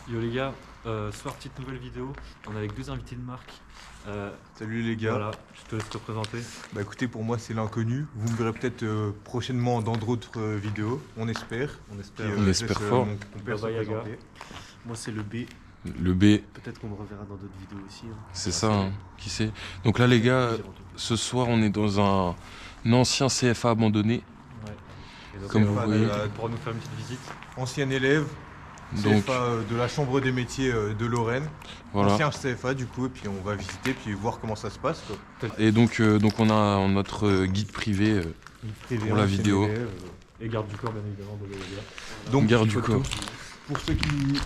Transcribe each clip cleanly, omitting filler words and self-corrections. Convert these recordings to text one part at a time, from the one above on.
Yo les gars, ce soir petite nouvelle vidéo, on est avec deux invités de marque. Salut les gars. Voilà, je te laisse te présenter. Bah écoutez, pour moi c'est l'inconnu. Vous me verrez peut-être prochainement dans d'autres vidéos, on espère. On espère. Puis, On je espère laisse, fort. mon père se Baba Yaga. présenter. Moi c'est le B. Le B, Peut-être qu'on me reverra dans d'autres vidéos aussi. Hein. c'est ça, hein, qui sait. Donc là les gars, ce soir on est dans un ancien CFA abandonné. Ouais. Et donc, Comme vous CFA voyez. tu pourras nous faire une petite visite. Ancien élève, Donc CFA de la Chambre des métiers de Lorraine. voilà. Ancien CFA du coup, et puis on va visiter, puis voir comment ça se passe, quoi. Et donc on a notre guide privé. Privé, Pour la ancien vidéo. élève, Et garde du corps bien évidemment de Yaga. Donc Garde du photo. corps. Pour ceux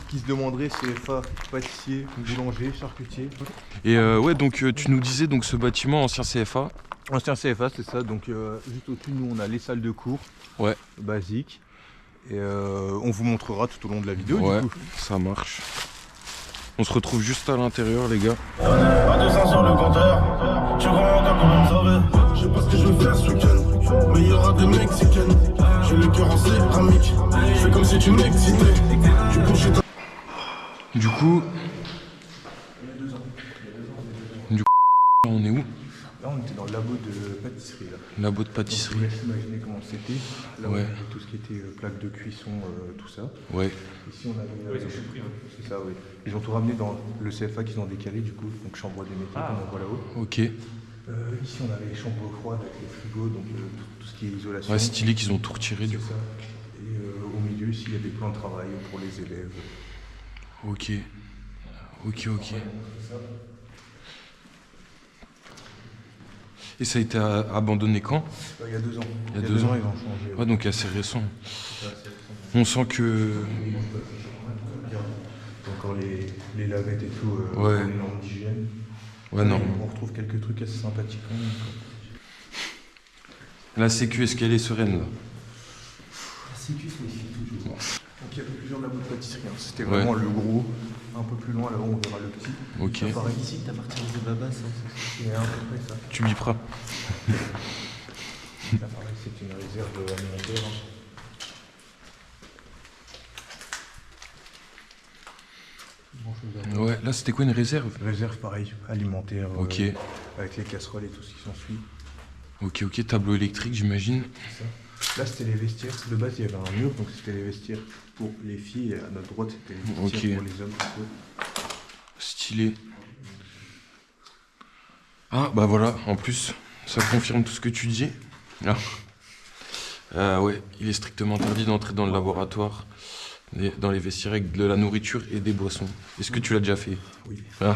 qui se demanderaient, CFA, pâtissier, boulanger, charcutier. Et ouais, donc tu nous disais donc ce bâtiment ancien CFA. Ancien CFA, c'est ça. Donc juste au-dessus de nous, on a les salles de cours. Ouais. Basiques. Et on vous montrera tout au long de la vidéo. Ouais, Du coup. ça marche. On se retrouve juste à l'intérieur les gars. À 200 sur le compteur, tu crois encore qu'on va me sauver. Je sais pas ce que je vais faire ce week-end, mais il y aura des Mexicaines. J'ai le cœur en céramique, je fais comme si tu m'excitais. Tu bouges ta... Du coup, on est où? Là, on était dans le labo de pâtisserie. Là. Labo de Donc, pâtisserie. je vous laisse imaginer comment c'était. Là, Ouais. on avait tout ce qui était plaques de cuisson, tout ça. Ouais. Ici, on avait. Oui, ils ont tout pris, hein. C'est ça, oui. Ils ont tout ramené dans le CFA qu'ils ont décalé, du coup. Donc, chambre des métiers, Ah. comme on voit là-haut. Ok. Ici, on avait les chambres froides avec les frigos, donc tout ce qui est isolation. Ouais, stylé qu'ils ont tout retiré du C'est coup. ça. Et au milieu, ici, il y a des plans de travail pour les élèves. Ok. Ok, ok. C'est ça. Et ça a été abandonné quand? Il y a 2 ans. Il y a 2 ans. ils ont changé. Ouais, donc assez récent. C'est assez récent. On sent que... Il y a encore les lavettes et tout, Ouais. les normes d'hygiène. Ouais, non. On retrouve quelques trucs assez sympathiques quand même. La sécu, est-ce qu'elle est sereine là? La sécu se méfie toujours. Donc il y avait plusieurs labos de pâtisserie. Hein. C'était Ouais. vraiment le gros. Un peu plus loin, là-bas, on verra le petit. Ok. Ça paraît Ici que t'as martyrisé Babas. Hein, c'est à peu près ça. Tu biperas. Là, pareil, c'est une réserve alimentaire. Hein. Grand-chose à voir. Ouais, là c'était quoi une réserve? Réserve, pareil, alimentaire. Ok. Avec les casseroles et tout ce qui s'ensuit. Ok, ok, tableau électrique j'imagine. C'est ça. Là, c'était les vestiaires. De base, il y avait un mur, donc c'était les vestiaires pour les filles. Et à notre droite, c'était les vestiaires Ok. pour les hommes. Stylé. Ah bah voilà, en plus, ça confirme tout ce que tu dis. Ouais, il est strictement interdit d'entrer dans le laboratoire, dans les vestiaires avec de la nourriture et des boissons. Est-ce que tu l'as déjà fait? Oui. Ah.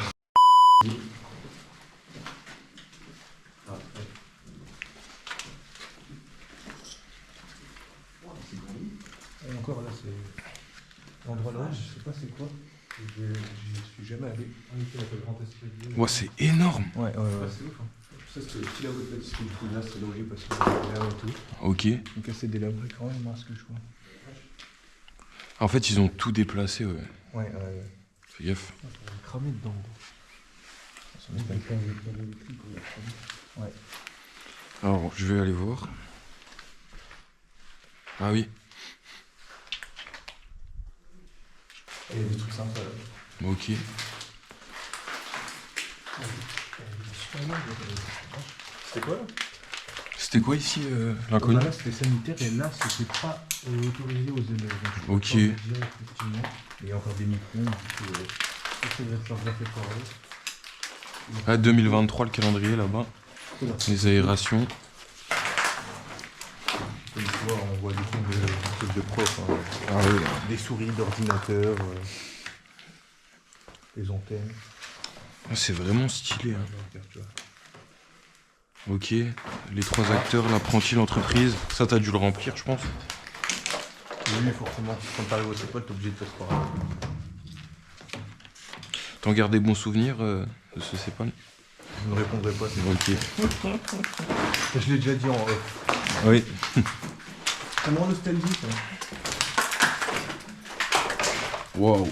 Et encore là, c'est l'endroit là, je sais pas c'est quoi. J'y suis jamais allé. On était avec le grand escalier. Ouais, c'est énorme. Ouais, C'est ouf, hein. Ça, c'est le petit labo de pâtisserie. Du coup, là, c'est logé parce qu'il y a des labos et tout. Ok. Donc, là, c'est délabré quand même, à ce que je vois. En fait, ils ont tout déplacé, ouais. Ouais. Fais gaffe. On va cramer dedans. Ça me fait un électrique. Ouais. Alors, je vais aller voir. Ah oui. Il y a des trucs sympas là. Ok. C'était quoi là? C'était quoi ici, l'inconnu? Là, c'était sanitaire et là, c'était pas autorisé aux élèves. Donc, je Ok. peux pas vous dire, effectivement. Il y a encore des micros. Du coup, c'est des serveurs fait pareil. Ah, 2023, le calendrier là-bas. Les aérations. Comme tu vois, on voit des trucs de prof. Hein. Ah oui. Des souris d'ordinateur. Des antennes. Ah, c'est vraiment stylé. Hein. Regarde, tu vois. Ok, les 3 acteurs, l'apprenti, l'entreprise. Ça, t'as dû le remplir, je pense. Oui, forcément. Quand t'arrives au CEPOL, t'es obligé de faire ce programme. T'en gardes des bons souvenirs de ce CEPOL? Je ne répondrai pas. Ok. Je l'ai déjà dit en off. Oui. Ça me rend nostalgique. Hein. Waouh.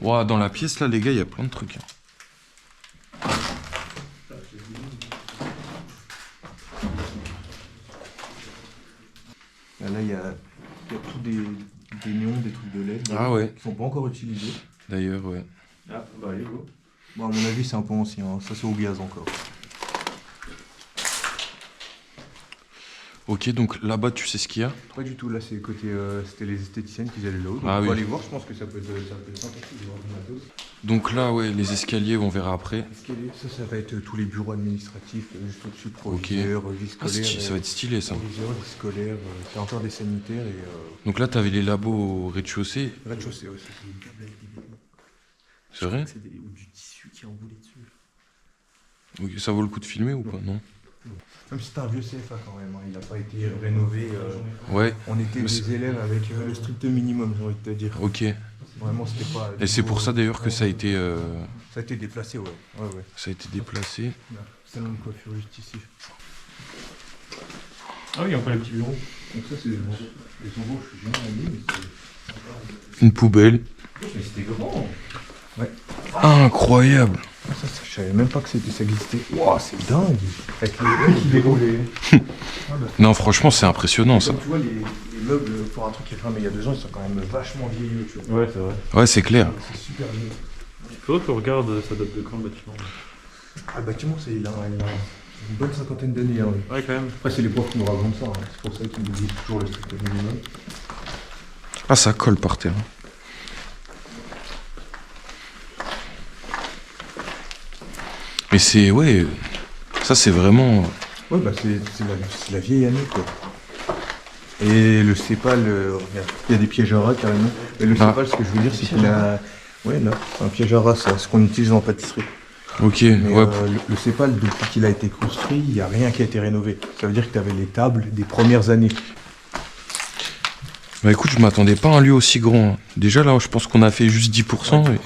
Waouh, dans la pièce, là, les gars, il y a plein de trucs. Là, il y a tous des néons, des trucs de LED. Ah ouais, Ils sont pas encore utilisés. d'ailleurs, ouais. Ah, bah allez, go. Bon, à mon avis, c'est un peu ancien. Hein. Ça, c'est au gaz encore. Ok, donc là-bas, tu sais ce qu'il y a? Pas du tout. Là, c'est côté. C'était les esthéticiennes qui allaient là-haut. Donc Ah on va oui. aller voir. Je pense que ça peut être sympathique de voir du matos. Donc là, ouais, les escaliers, on verra après. Escalier, ça va être tous les bureaux administratifs, juste au-dessus, proviseur, vie Ah, scolaire. ça va être stylé, ça. Proviseur, vie scolaire, c'est encore des sanitaires et Donc là, t'avais les labos au rez-de-chaussée. rez-de-chaussée aussi. C'est vrai? C'est ou du tissu qui est enroulé dessus. Ok, ça vaut le coup de filmer ou pas? Non? Même si c'est un vieux CFA quand même, hein, il n'a pas été rénové. Ouais, On était Mais des élèves avec le strict minimum, j'ai envie de te dire. ok. Vraiment, c'était pas. Et c'est pour ça d'ailleurs que ça a été, Ça a été déplacé, ouais. Ouais. ça a été déplacé. Là, salon de coiffure juste ici. Ah oui, encore les petits bureaux. Donc ça, c'est les embauches, je suis jamais allé, mais c'est. Une poubelle. Mais c'était grand. Incroyable. Ça, je savais même pas que ça existait. Waouh, c'est dingue. Avec les mecs qui déroulaient. Non, franchement, c'est impressionnant ça. Comme tu vois, les meubles pour un truc qui est fait mais il y a 2 ans, ils sont quand même vachement vieilleux, tu vois. Ouais, c'est vrai. Ouais, c'est clair. C'est super vieux. Faudrait qu'on regarde, ça date de quand le bâtiment? Ah, le bâtiment, il a une bonne cinquantaine d'années. Hein. Ouais, quand même. Après, c'est les profs qui nous racontent ça. Hein. C'est pour ça qu'ils nous disent toujours le strict minimum. Ah, ça colle par terre. Mais c'est, ouais, ça c'est vraiment... Ouais, bah c'est la vieille année, quoi. Et le sépal, regarde, il y a des pièges à rats carrément. Et le sépal, ce que je veux dire, c'est qu'il a. Ouais, là, c'est un piège à rats, c'est ce qu'on utilise en pâtisserie. Ok, Mais ouais. le sépal, depuis qu'il a été construit, il n'y a rien qui a été rénové. Ça veut dire que tu avais les tables des premières années. Bah écoute, je m'attendais pas à un lieu aussi grand. Déjà là, je pense qu'on a fait juste 10%. Et...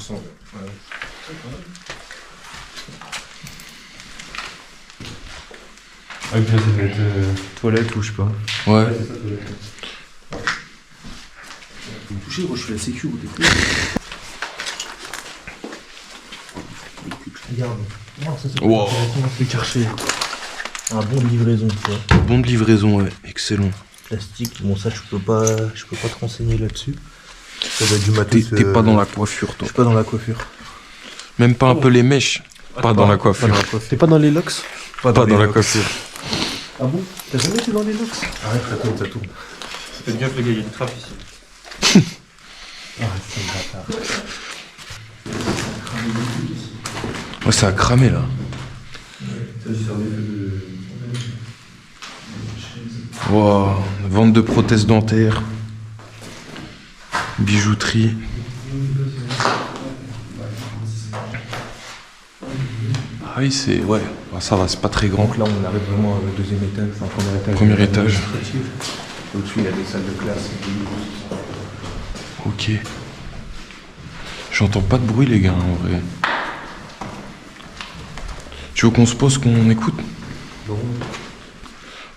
Ah, puis là, ça doit être toilette ou je sais pas. Ouais. C'est ça, toilette. Vous me touchez, moi je suis la sécu, vous découvrir. Regarde. Non, ça, c'est Wow. le Karcher. Un bon de livraison, tu vois. Bon de livraison, ouais. Excellent. Plastique, bon, ça, je peux pas te renseigner là-dessus. Ça doit être du matos. T'es pas dans la coiffure, toi. Je suis pas dans la coiffure. Même pas un peu les mèches. Pas dans la coiffure. T'es pas dans les locks? Pas dans les la locks. coiffure. Ah bon? T'as jamais été dans les locks? Arrête, ça tourne. Faites gaffe, les gars, il y a du trap ici. Ah, c'est un bâtard. Ouais, ça a cramé là. Wow. Vente de prothèses dentaires. Bijouterie. Ah oui, c'est... Ouais, bah, ça va, c'est pas très grand. Donc là, on arrive vraiment au deuxième étage, enfin premier étage. Premier étage. administratif. Au-dessus, il y a des salles de classe. Ok. J'entends pas de bruit, les gars, en vrai. Tu veux qu'on se pose, qu'on écoute? Bon.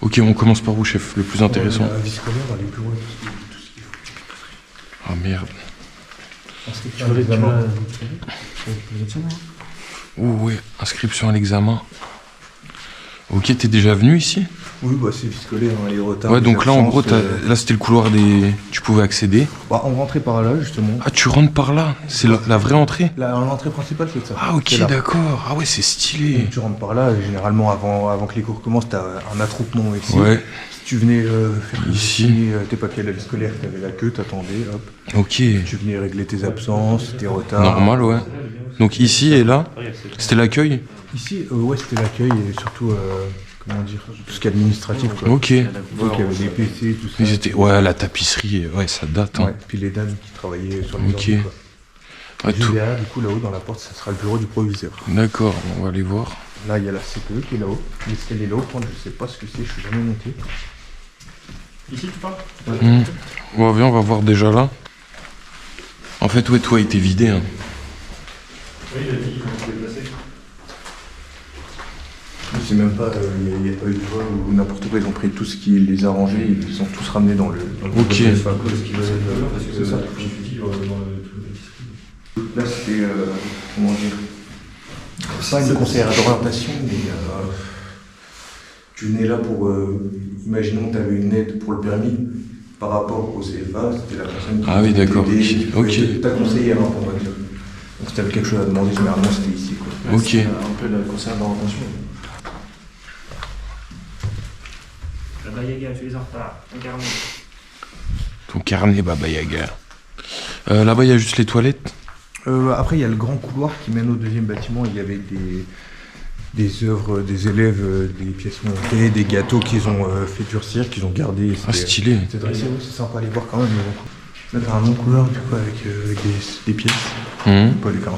Ok, on commence par où, chef? Le plus intéressant. La vie scolaire, les bureaux, tout ce qu'il faut. Ah merde. Tu veux l'examen? Oh ouais, inscription à l'examen. Ok, t'es déjà venu ici? Oui, bah c'est vie scolaire, hein, les retards. Ouais, les donc là, en absences, gros, là, c'était le couloir des... Tu pouvais accéder. Bah, on rentrait par là, justement. Ah, tu rentres par là? C'est la vraie entrée? L'entrée principale, c'est ça. Ah, ok, C'est là. d'accord. Ah ouais, c'est stylé. Donc, tu rentres par là, et généralement, avant que les cours commencent, t'as un attroupement ici. Ouais, Si tu venais faire Ici. signer tes papiers à la vie scolaire, t'avais la queue, t'attendais, hop. ok. Tu venais régler tes absences, tes retards. Normal, ouais. Donc ici et là, c'était l'accueil? Ici, ouais, c'était l'accueil et surtout, comment dire, tout ce qui est administratif, quoi. Ok. Donc, il y avait des PC, tout ça. Ils étaient... Ouais, la tapisserie, ouais, ça date. Hein. Ouais, puis les dames qui travaillaient sur les Ok. ordi, quoi. Ouais, Juste tout... derrière, du coup, là-haut, dans la porte, ça sera le bureau du proviseur. D'accord, on va aller voir. Là, il y a la CPE qui est là-haut. L'escalier est là-haut, par contre, je sais pas ce que c'est, je suis jamais monté. Ici, tu parles? Bon, viens, on va voir déjà là. En fait, ouais, tout a été vidé. Hein. Oui, il a dit qu'ils vont se déplacer. Je sais même pas, il n'y a pas eu de vol ou n'importe quoi, ils ont pris tout ce qui les arrangeait, ils sont tous ramenés dans le Ok. projet. C'est pas à cause qu'ils veulent Parce que c'est ça. comme tu dis, dans le pâtisserie. Là, c'était, comment dire, pas une conseillère d'orientation, mais tu venais là pour, imaginons que tu avais une aide pour le permis, par rapport aux EVA, c'était la personne qui Ah oui, d'accord. Ok. Ta conseillère hein, pour voiture. Donc si t'avais quelque chose à demander, généralement c'était ici quoi. Ok. C'est un peu le conseil d'orientation. Baba Yaga, je suis en retard. Regarde. Ton carnet, Baba Yaga. Là-bas, il y a juste les toilettes. Après, il y a le grand couloir qui mène au deuxième bâtiment. Il y avait des œuvres des élèves, des pièces montées, des gâteaux qu'ils ont fait durcir, qu'ils ont gardés. Ah, stylé. C'est dressé, oui, c'est sympa à aller voir quand même. Mais bon. Là, t'as un long couloir du coup avec des pièces, Mhm. pas des carreaux.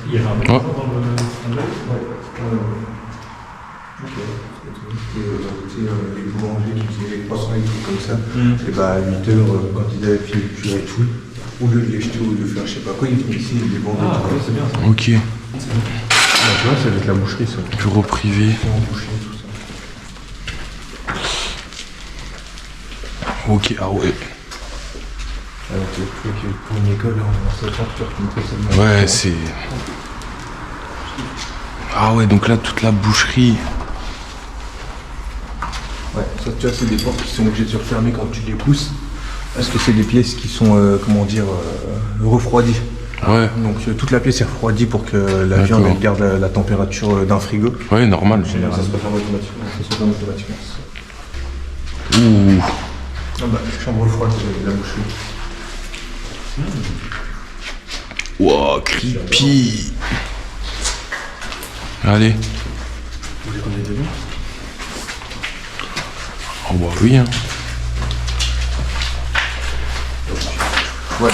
Il y avait un Oh. magasin dans le. Les boulangers qui faisaient les croissants et tout comme ça, et bah à 8h, quand ils avaient fini de cuire et tout, au lieu de les jeter ou de faire je sais pas quoi, ils venaient ici et ils les vendaient. Ah, oui, c'est bien ça. Ok. Bah, tu vois, ça va être la boucherie ça. Bureau privé. En boucherie, tout ça. Ok, ah ouais. Alors, tu vois que pour une école, en sachant que tu retrouves ça. Ouais, c'est... Ah ouais, donc là, toute la boucherie. Ouais, ça tu vois, c'est des portes qui sont obligées de se refermer quand tu les pousses. Parce que c'est des pièces qui sont, comment dire, refroidies. Ouais, Donc toute la pièce est refroidie pour que la D'accord. viande elle garde la température d'un frigo. ouais, normal. Ça se referme automatiquement. Ça se referme automatiquement. Ouh. Ah bah, chambre froide de la boucherie. Wow, creepy. Allez. Vous voulez qu'on aille dedans? Oh bah oui, hein. Ouais,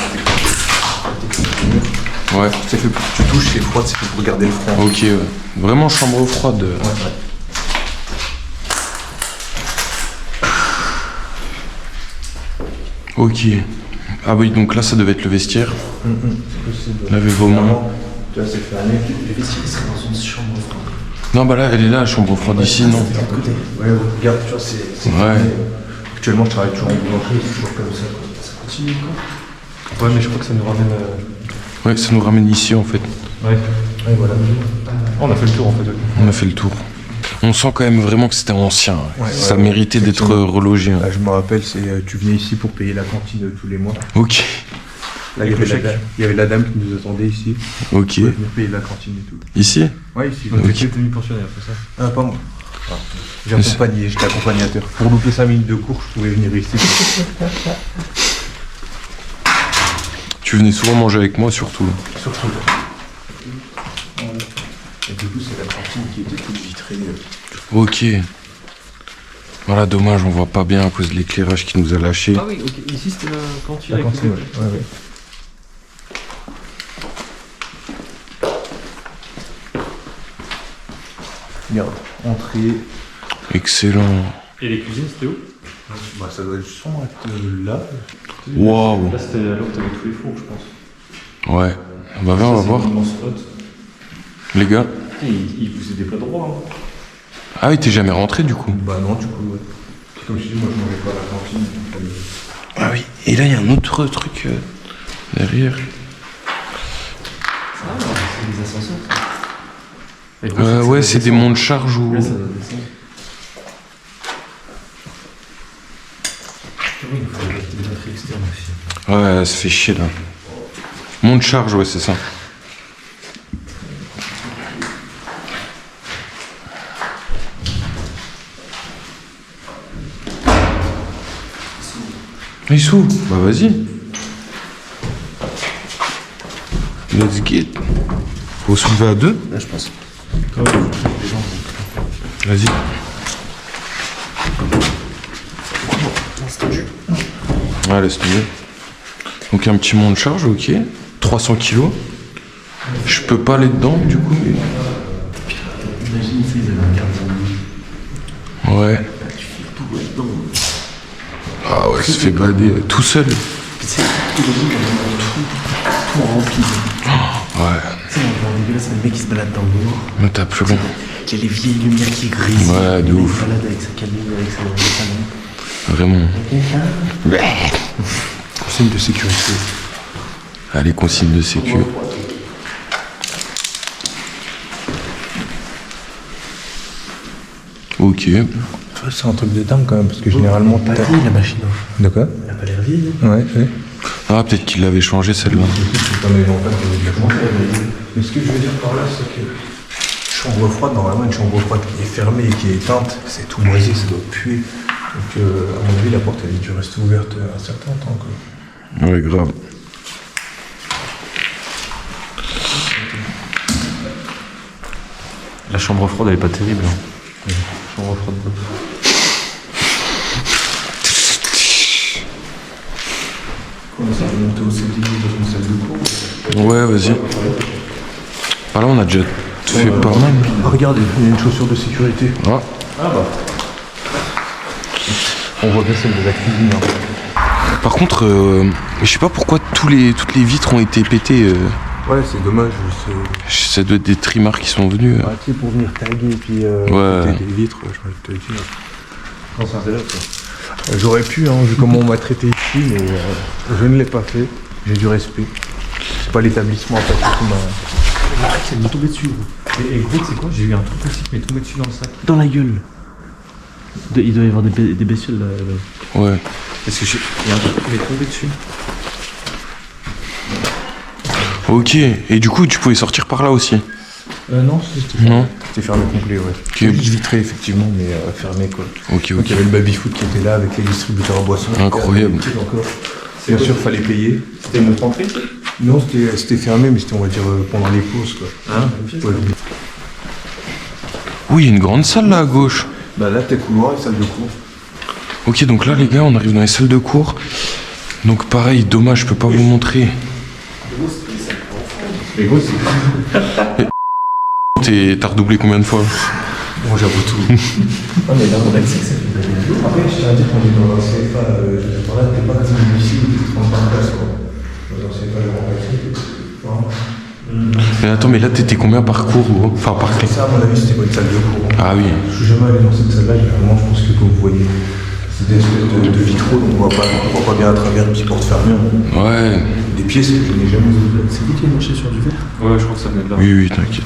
Ouais, c'est fait pour que tu touches, c'est froid, c'est fait pour garder le froid. ok, ouais. Vraiment chambre froide. Ouais. Ok. Ah oui, donc là, ça devait être le vestiaire. C'est possible. Lavez-vos-mains. Tu vois, c'est fermé. Les vestiaires seraient dans une chambre froide. Non, bah là, elle est là, la chambre froide ici, non? De l'autre côté. Ouais, regarde, tu vois, c'est Ouais. fermé. Actuellement, je travaille toujours en boulangerie, c'est toujours comme ça. Quoi. Ça continue encore? Ouais, mais je crois que ça nous ramène. Ouais, ça nous ramène ici, en fait. Ouais, voilà. On a fait le tour en fait. On a fait le tour. On sent quand même vraiment que c'était ancien. Ouais, Ça ouais, méritait ouais, d'être effectivement. relogé. hein. Là, je me rappelle, c'est tu venais ici pour payer la cantine tous les mois. Ok. Là, il y avait la dame qui nous attendait ici. Ok. Pour venir payer la cantine et tout. Ici? Ouais, ici. Donc, Ok. tu es demi-pensionnaire, c'est ça? Ah, pas moi. J'étais accompagnateur. Pour louper 5 minutes de cours, je pouvais venir ici. Tu venais souvent manger avec moi, surtout. Surtout. Et du coup, c'est la cantine qui était toute vitrée. Ok. Voilà, dommage, on voit pas bien à cause de l'éclairage qui nous a lâché. Ah oui, ok. Ici c'était la cantine. La avec cantine, le- ouais. Regarde, entrée. Excellent. Et les cuisines c'était où? Bah, ça doit être sans être là. Waouh. Là c'était là où t'avais tous les fours, je pense. Ouais. Bah viens, on va voir. Les gars. Il vous était pas droit. Hein. Ah oui, t'es jamais rentré du coup. Bah non, du coup, ouais. Comme je dis, moi je mangeais pas à la cantine. donc, Ah oui. Et là, il y a un autre truc derrière. Ah, c'est des ascenseurs. Ouais, c'est des monts de charge ou... Là, ça doit descendre. Oui, il faut mettre des batteries externes aussi. Ouais, ça fait chier là. Mont de charge, ouais, c'est ça. Il s'ouvre. Bah vas-y. Let's get. Faut soulever à deux. Là, je pense. Vas-y. Ouais, laisse tomber. Donc un petit mont de charge, ok. 300 kilos. Je peux pas aller dedans du coup. Mais... Imagine, ça, ils avaient un gardien. Ouais. Tu fais tout là-dedans. Ah ouais, ça fait balader tout seul. C'est tout rempli. Ouais. Tu sais, on voit dégueulasse, le mec qui se balade dans le noir. Mais t'as plus rien. Il y a les vieilles lumières qui grisent. Ouais, de Il ouf. se balade avec sa cabine, avec sa lampe. Vraiment. Signe de sécurité. Allez, consigne de sécu. Ok. C'est un truc de dingue quand même, parce que généralement. Pas vieille la machine. De quoi? Elle a pas l'air vieille. Ouais. Ah, peut-être qu'il l'avait changé celle-là. Mais ce que je veux dire par là, c'est que chambre froide, normalement, une chambre froide qui est fermée et qui est éteinte, c'est tout moisi, ça doit puer. Donc, à mon avis, la porte, elle a dû rester ouverte un certain temps, quoi. Ouais, grave. La chambre froide, elle est pas terrible. Hein. Chambre froide. On essaie de monter au CDI dans une salle de cours. Ouais, vas-y. Ah là, on a déjà fait pas mal. Ah, regardez, il y a une chaussure de sécurité. Ah. On voit bien celle de la cuisine. Hein. Par contre, je sais pas pourquoi toutes les vitres ont été pétées. Ouais, c'est dommage. Ça doit être des trimards qui sont venus. Ah, tu sais, pour venir taguer et puis Ouais. péter des vitres, je m'en te le dire. J'aurais pu, hein, vu comment on m'a traité ici, mais je ne l'ai pas fait. J'ai du respect. C'est pas l'établissement en fait qui m'a. Ça m'est tombé dessus. Et gros, c'est quoi? J'ai eu un truc aussi qui m'est tombé dessus dans le sac. Dans la gueule. Il doit y avoir des bestioles là. Ouais. Parce que il y a un truc qui m'est tombé dessus. Ok. Et du coup, tu pouvais sortir par là aussi. Non, Non. c'était fermé complet, ouais. Ok. Vitré, effectivement, mais fermé, quoi. Ok, Donc ok. il y avait le baby-foot qui était là avec les distributeurs à boissons. Incroyable. Et encore. Bien sûr, fallait payer. C'était une autre entrée? Non, c'était fermé, mais c'était, on va dire, pendant les pauses, quoi. Hein? Ouais. Oui, il y a une grande salle là à gauche. Bah là, t'es couloir et salle de cours. Ok, donc là, les gars, on arrive dans les salles de cours. Donc pareil, dommage, je peux pas vous montrer. Les gros, c'est. T'as redoublé combien de fois? Bon, j'avoue tout. Ah, mais là, on a dit que ça fait pas bien. Après, je tiens à dire qu'on est dans un CFA, je sais pas, là, t'es pas assez difficile, t'es 35 places, quoi. Dans un CFA, je remplace. Mais attends, mais là, t'étais combien par cours gros? Enfin, par clé. Ça, à mon avis, c'était pas une salle de cours. Ah oui. Je suis jamais allé dans cette salle-là, généralement, je pense que vous voyez. C'est des espèces de vitraux, donc on voit pas bien à travers une petite porte fermée. Hein. Ouais. Des pièces que je n'ai jamais vues. C'est qui a marché sur du verre? Ouais, je crois que ça venait de là. Oui, oui, t'inquiète.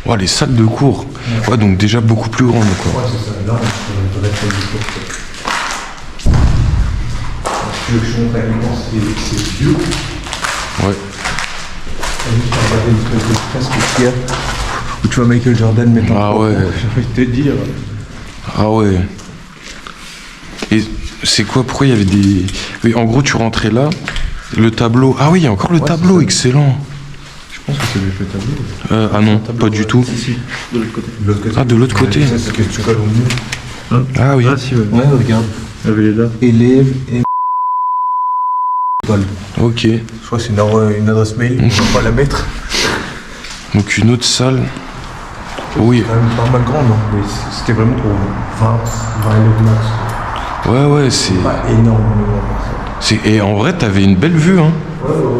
Ouais, les salles de cours. Ouais, donc déjà beaucoup plus grandes, quoi. Ouais, c'est ça. Là, on devrait être salle de cours. Quoi. Tu veux que je montre à l'écran, c'est vieux. Ouais. Regardez une fresque qu'il y a. Où tu vois Michael Jordan mettre Ah un ouais. J'ai envie de te dire. Ah ouais. Et c'est quoi? Pourquoi il y avait des... Oui, en gros, tu rentrais là, le tableau... Ah oui, il y a encore le tableau, c'est ça. excellent. Je pense que c'est le tableau. Ah non, pas du tout. De l'autre côté. De l'autre côté. Ah, de l'autre côté. Ça, c'est que tu colles au mur. Ah oui. si, ouais. Ouais, regarde. Elle est là. Élève et école. Ok. Je crois que c'est une adresse mail, on va pas la mettre. Donc une autre salle. Oui. C'est quand même pas mal grand, non? Mais c'était vraiment pour 20 élèves max. Ouais, ouais, c'est... Pas énormément. Et en vrai, t'avais une belle vue, hein.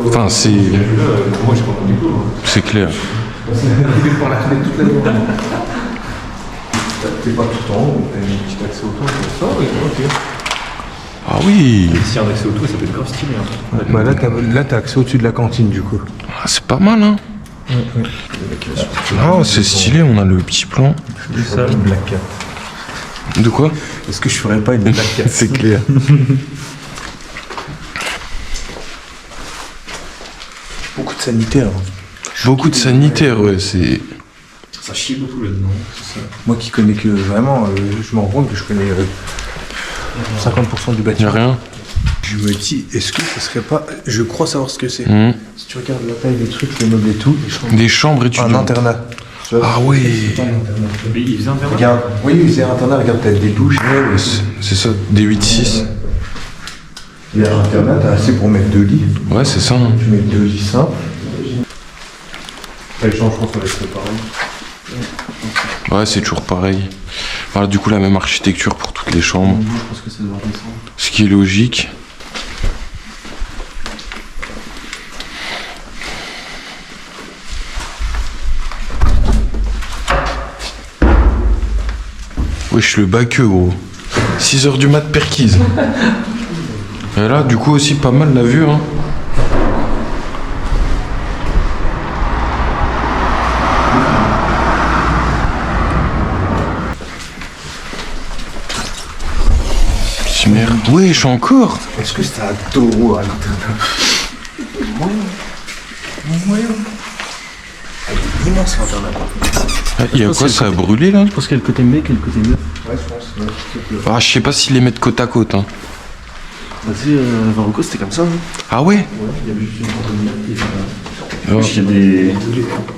Enfin, c'est... Moi, j'ai pas compris du coup. C'est clair. C'est par la fenêtre toute la journée. T'es pas tout en haut, t'as une petite accès au toit, ça, oui, ok. Ah oui. S'il y a un accès au toit, ça peut être grave stylé. Hein. Bah là, t'as accès au-dessus de la cantine, du coup. Ah, c'est pas mal, hein. Ah, c'est stylé, on a le petit plan. Ça, une Black Cat. De quoi? Est-ce que je ferais pas une Black Cat? C'est clair. Beaucoup de sanitaires. Beaucoup de sanitaires, ouais, c'est... Ça chie beaucoup là-dedans. Moi qui connais que vraiment, je me rends compte que je connais 50% du Y'a bâtiment. rien. Je me dis, est-ce que ce serait pas. Je crois savoir ce que c'est. Mhm. Si tu regardes la taille des trucs, les meubles et tout, les chambres. Des chambres Un étudiantes. internat. Tu vois, Ah ouais. c'est pas un internat. Mais il faisait un verre. Regarde, oui, c'est un internat, regarde, t'as des douches. C'est ça, des 8-6. Il y a un internat, t'as assez pour mettre 2 lits. Ouais, c'est ça. Hein. Tu mets 2 lits simples. Les chambres, je pense que ça va être pareil. Ouais, c'est toujours pareil. Voilà, du coup, la même architecture pour toutes les chambres. Je pense que ça doit redescendre. Ce qui est logique. Wesh, le baqueux, gros. 6h du mat perquise. Et là, du coup, aussi pas mal la vue, hein. Itinéraire. Ouais, je suis encore. Est-ce que c'est un taureau à l'intérieur? Moyen. Immense l'intérieur. Il y a quoi, ça a brûlé là? Je pense qu'il y a le côté mec et le côté meuf. Ouais, je pense. Ouais. Ah, je sais pas s'ils les mettent côte à côte. Hein. Vas-y, Varocco, c'était comme ça. Hein. Ah ouais? Il y avait juste une porte de mec. Oh. Il y a des.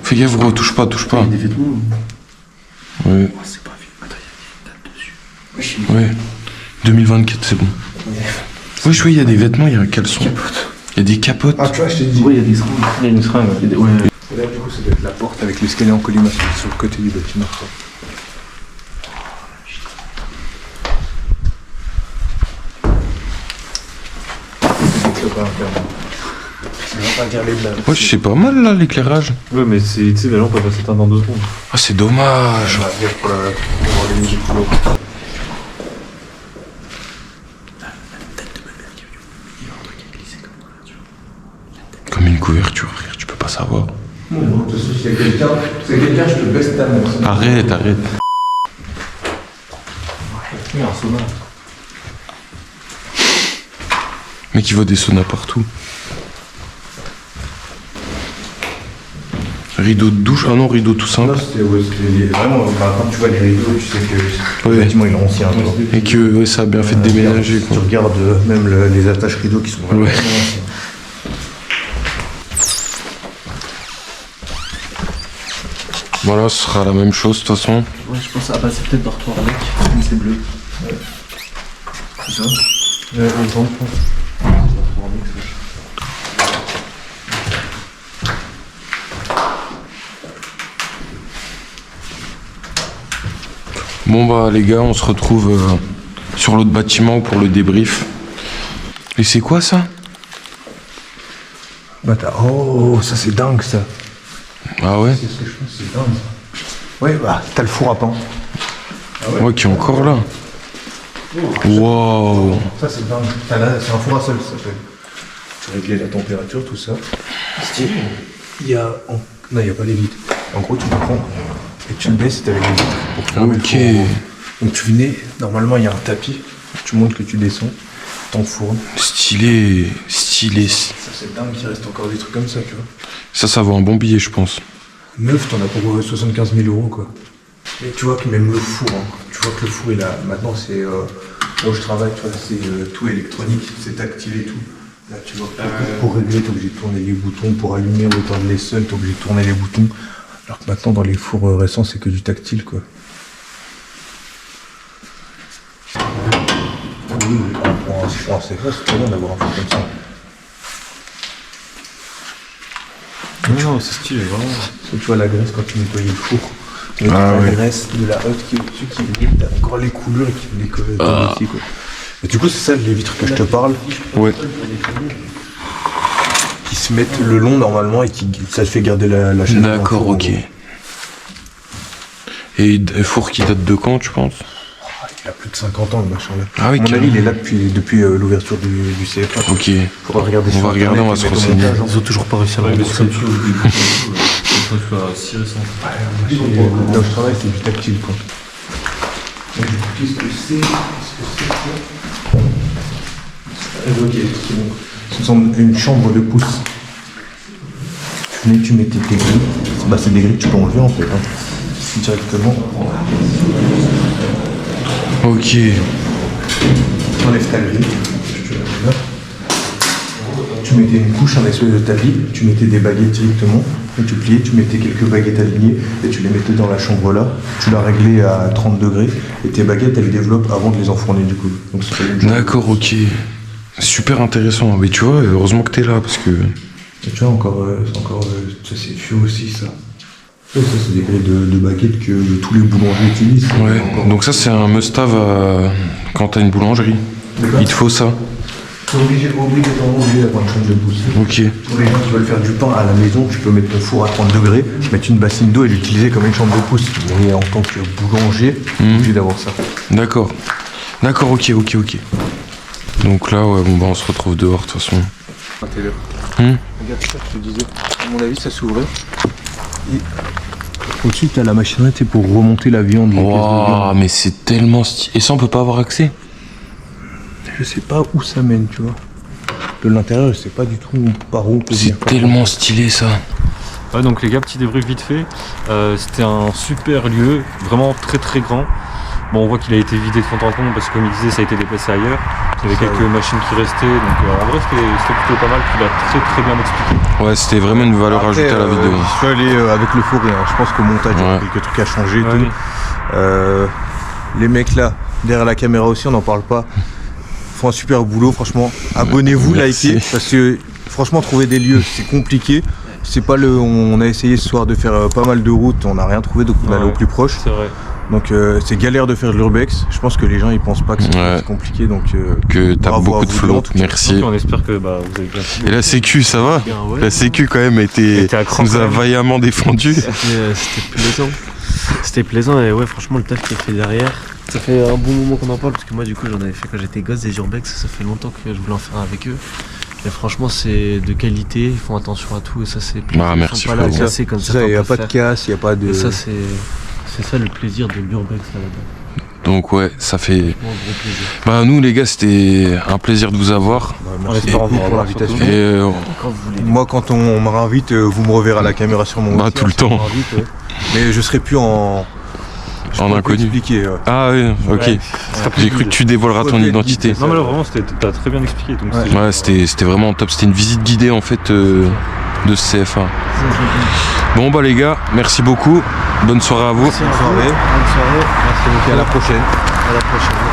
Fais gaffe, gros, touche pas, touche pas. Des vêtements. Ouais. Oh, c'est pas vieux. Attends, il y a des dates dessus. Ouais. 2024, c'est bon. Oui, je vois, il y a des vêtements, il y a un caleçon. Il y a des capotes. Ah, tu vois, je t'ai dit. Ouais, il y a des seringues. Il y a une seringue. Ouais. Et là, du coup, ça doit être la porte avec l'escalier en colimaçon sur le côté du bâtiment. Quoi. C'est pas interne. On va pas regarder de là. Ouais, c'est pas mal là, l'éclairage. Ouais, mais tu sais, la lampe elle va s'éteindre dans 2 secondes. Ah, c'est dommage. On va dire pour organiser le boulot. Comme une couverture, frère, tu peux pas savoir. Bon, de toute façon, s'il y a quelqu'un, je te baisse ta main. Arrête, arrête. Oui, un sauna. Mec, il voit des saunas partout. Rideau de douche. Ah non, rideau tout simple. Là, c'était vraiment, quand tu vois les rideaux, tu sais que Ouais. le bâtiment il est ancien. Tu vois. Et que ouais, ça a bien fait de déménager. Tu Quoi. regardes même les attaches rideaux qui sont vraiment Ouais. anciennes. Voilà, ce sera la même chose de toute façon. Ouais, je pense. Ah bah, c'est peut-être dortoir mec. Mais c'est bleu. C'est ça? Le temps, je pense. Bon bah les gars, on se retrouve sur l'autre bâtiment pour le débrief. Et c'est quoi ça? Bah, oh, ça c'est dingue ça. Ah ouais? C'est ce que je pense, c'est dingue. Ouais, bah, t'as le four à pain. Ouais, qui est encore là. Wow. Ça c'est dingue. C'est un four à sol, ça s'appelle. Tu réglais la température, tout ça. Stylé. Il y a. Non, il n'y a pas les vitres. En gros, tu le prends et tu le baisses avec les vitres. Pour fermer le Ok. four. Donc tu venais, normalement il y a un tapis. Tu montes que tu descends, ton four. Stylé, stylé. Ça c'est dingue qu'il reste encore des trucs comme ça, tu vois. Ça vaut un bon billet, je pense. Neuf, t'en as pour 75 000 euros, quoi. Et tu vois que même le four, hein, tu vois que le four, il a. Maintenant, c'est. Là où je travaille, tu vois, c'est tout électronique, c'est tactile et tout. Là, tu vois, pour régler, t'es obligé de tourner les boutons. Pour allumer ou éteindre les seuls, t'es obligé de tourner les boutons. Alors que maintenant, dans les fours récents, c'est que du tactile, quoi. Oui, pour un four, c'est très bien d'avoir un four comme ça. Non, c'est stylé, vraiment. Parce que tu vois la graisse quand tu nettoyais le four. Ah la ouais. graisse de la hotte qui est au-dessus, qui est libre, t'as encore les coulures et qui les colle ici, quoi. Et du coup, c'est ça les vitres que je te parle, Ouais. qui se mettent le long normalement et qui ça te fait garder la chaleur. dans le D'accord, four, en ok. gros. Et un four qui date de quand, tu penses? Il a plus de 50 ans le machin là. Ah oui, à mon avis, carrément. il est là depuis l'ouverture du CFA. Ok. Faudra regarder On sur va regarder, Internet, on va se mettre au renseigner. montage, hein. Ils ont toujours pas réussi à le Ouais, mais rembourser. c'est comme tu veux, comme ça, tu vas si récent. Là où je travaille, c'est du tactile, quoi. Donc, du coup, qu'est-ce que c'est Ok, c'est bon. Ce sont une chambre de pouce. Tu venais, tu mettais tes grilles. Bah, c'est des grilles que tu peux enlever en fait. Hein. Directement. Ok. Tu enlèves ta grille. Là. Tu mettais une couche, un espèce de tapis, tu mettais des baguettes directement, et tu pliais, tu mettais quelques baguettes alignées, et tu les mettais dans la chambre là, tu l'as réglé à 30 degrés, et tes baguettes elles développent avant de les enfourner du coup. Donc c'est une chambre. D'accord, ok. Super intéressant. Mais tu vois, heureusement que t'es là, parce que... Et tu vois, ça c'est vieux aussi ça. Ça c'est des grilles de baguettes que tous les boulangers utilisent. Ouais. Encore. Donc ça, c'est un must-have quand t'as une boulangerie. Il te faut ça. T'es obligé d'avoir une chambre de pouce. Ok. Pour les gens qui veulent faire du pain à la maison, tu peux mettre ton four à 30 degrés, mettre une bassine d'eau et l'utiliser comme une chambre de pouce. Mais en tant que boulanger, t'es obligé d'avoir ça. D'accord. D'accord, ok. Donc là, ouais, bon, bah, on se retrouve dehors, de toute façon. Regarde ça, je te disais. À mon avis, ça s'ouvrait. Et au-dessus, t'as la machinette pour remonter la viande. les pièces de viande. Waouh, mais c'est tellement stylé. Et ça, on peut pas avoir accès? je sais pas où ça mène, tu vois. De l'intérieur, je sais pas du tout par où. on peut venir. C'est tellement stylé ça. Ouais, donc les gars, petit débrief vite fait. C'était un super lieu, vraiment très très grand. Bon, on voit qu'il a été vidé de fond en comble parce que comme il disait, ça a été déplacé ailleurs. Il y avait quelques machines qui restaient, donc en vrai c'était plutôt pas mal. Il a très très bien expliqué. Ouais, c'était vraiment une valeur Après, ajoutée à la vidéo. Je suis allé avec l'euphorie, hein. Je pense qu'au montage, il y a Ouais. quelques trucs à changer et Ouais. tout. Les mecs là, derrière la caméra aussi, on n'en parle pas. Font un super boulot, franchement. Abonnez-vous, Merci. likez, parce que franchement, trouver des lieux, c'est compliqué. C'est pas le. On a essayé ce soir de faire pas mal de routes, on n'a rien trouvé, donc on est allé Ouais. au plus proche. C'est vrai. Donc c'est galère de faire de l'urbex. Je pense que les gens ils pensent pas que c'est Ouais. compliqué, donc. Que t'as bravo beaucoup à de vous flow. deux, en tout cas. Merci. Donc, on espère que vous avez bien suivi. Et la sécu, ça va? Bien, ouais. La sécu quand même Était à cran, nous quand a même. vaillamment défendu. C'était plaisant. C'était plaisant et ouais, franchement, le taf qui est fait derrière. Ça fait un bon moment qu'on en parle parce que moi, du coup, j'en avais fait quand j'étais gosse des urbex. Ça fait longtemps que je voulais en faire un avec eux. Et franchement, c'est de qualité. Ils font attention à tout et ça, c'est. Ah, merci, Ils sont pas là à frérot. casser comme Ça, ça. il n'y a pas de casse, il n'y a pas de. Et ça, c'est ça le plaisir de l'urbex là-bas. Donc ouais, ça fait... Vraiment gros plaisir. Bah nous les gars, c'était un plaisir de vous avoir. Merci espère beaucoup vous pour revoir l'invitation. surtout. Et Quand vous voulez. Moi, quand on me réinvite, vous me reverrez à la caméra sur mon Bah, website, tout le si on temps. m'invite, ouais. Mais je serai plus en. Je En pourrais inconnu. plus expliquer. ah oui, ok. Ouais. J'ai cru que tu dévoileras ton Ouais, identité. Non mais là vraiment t'as très bien expliqué. Donc Ouais. c'était- Ouais, c'était vraiment top. C'était une visite guidée en fait de ce CFA. Bon bah les gars, merci beaucoup. Bonne soirée à vous. Bonne soirée. Bonne soirée. Et à la prochaine. À la prochaine.